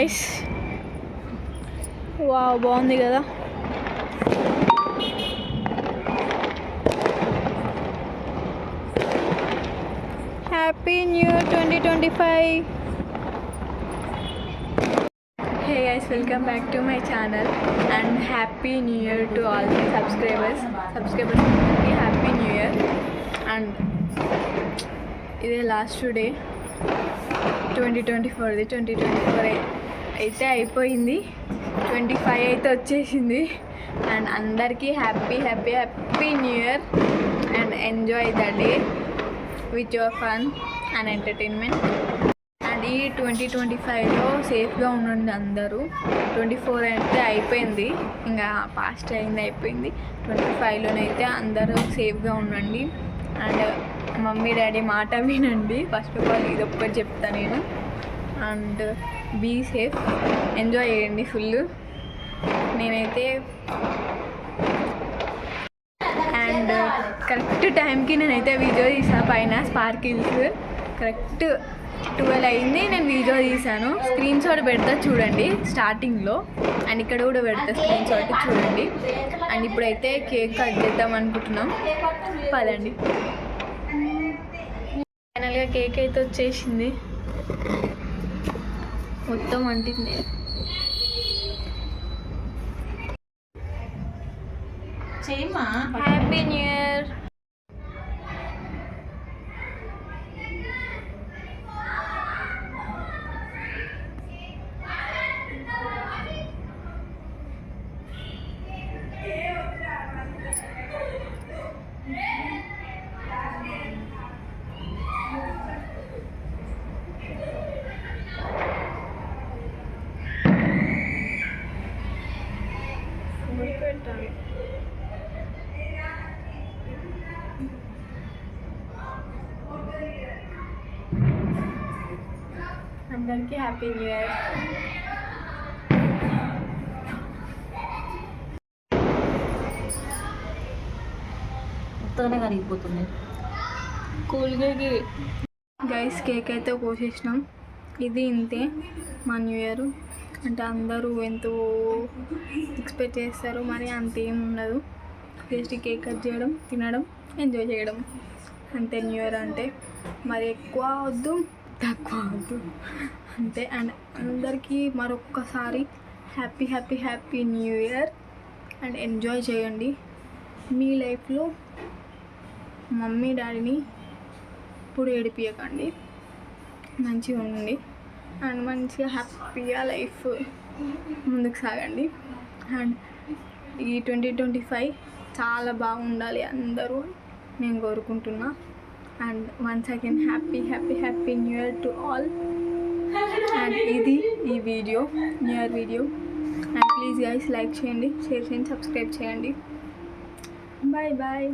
Guys, wow బాగుంది కదా. Happy new year 2025. Hey guys, welcome back to my channel and happy new year to all my subscribers. Happy new year. And ఇదే last day 2024 అయితే అయిపోయింది, 25 అయితే వచ్చేసింది. And అందరికీ happy new year and enjoy the day with your fun and entertainment. And ఈ 2025లో సేఫ్గా ఉండండి అందరూ. 24 అయితే అయిపోయింది, ఇంకా పాస్ట్ అయిపోయింది. 25లోనైతే అందరూ సేఫ్గా ఉండండి అండ్ మమ్మీ డాడీ మాట వినండి. ఫస్ట్ ఆఫ్ ఆల్ ఇది ఒక్కటి చెప్తా నేను. అండ్ బీ సేఫ్, ఎంజాయ్ చేయండి ఫుల్. నేనైతే అండ్ కరెక్ట్ టైంకి నేనైతే వీడియో తీసాను. పైన స్పార్కిల్స్ కరెక్ట్ 12 అయింది, నేను వీడియో తీసాను. స్క్రీన్ షాట్ పెడతా చూడండి స్టార్టింగ్లో, అండ్ ఇక్కడ కూడా పెడతా స్క్రీన్ షాట్ చూడండి. అండ్ ఇప్పుడైతే కేక్ కట్ చేద్దాం అనుకుంటున్నాం, పదండి. ఫైనల్గా కేక్ అయితే వచ్చేసింది, మొత్తం అంటింది. Happy new year. అందరికీ హ్యాపీ న్యూ ఇయర్. మొత్తంగానే కరిగిపోతుంది కూల్గా. గైస్ కేక్ అయితే కోసేసినాం. ఇది ఇంతే మా న్యూ ఇయర్. అంటే అందరూ ఎంతో ఎక్స్పెక్ట్ చేస్తారు, మరి అంతేం ఉండదు. జస్ట్ కేక్ కట్ చేయడం, తినడం, ఎంజాయ్ చేయడం అంతే న్యూ ఇయర్ అంటే. మరి ఎక్కువ వద్దు, తక్కువ వద్దు అంతే. అండ్ అందరికీ మరొక్కసారి happy new year. And enjoy చేయండి మీ లైఫ్లో. మమ్మీ డాడీని ఇప్పుడు ఏడిపియకండి, మంచిగా ఉండండి అండ్ మంచిగా హ్యాపీగా లైఫ్ ముందుకు సాగండి. అండ్ ఈ 2025 చాలా బాగుండాలి అందరూ నేను కోరుకుంటున్నా. And once again happy new year to all. And ఇది ఈ video, new year video. And please guys like చేయండి, షేర్ చేయండి, సబ్స్క్రైబ్ చేయండి. బాయ్.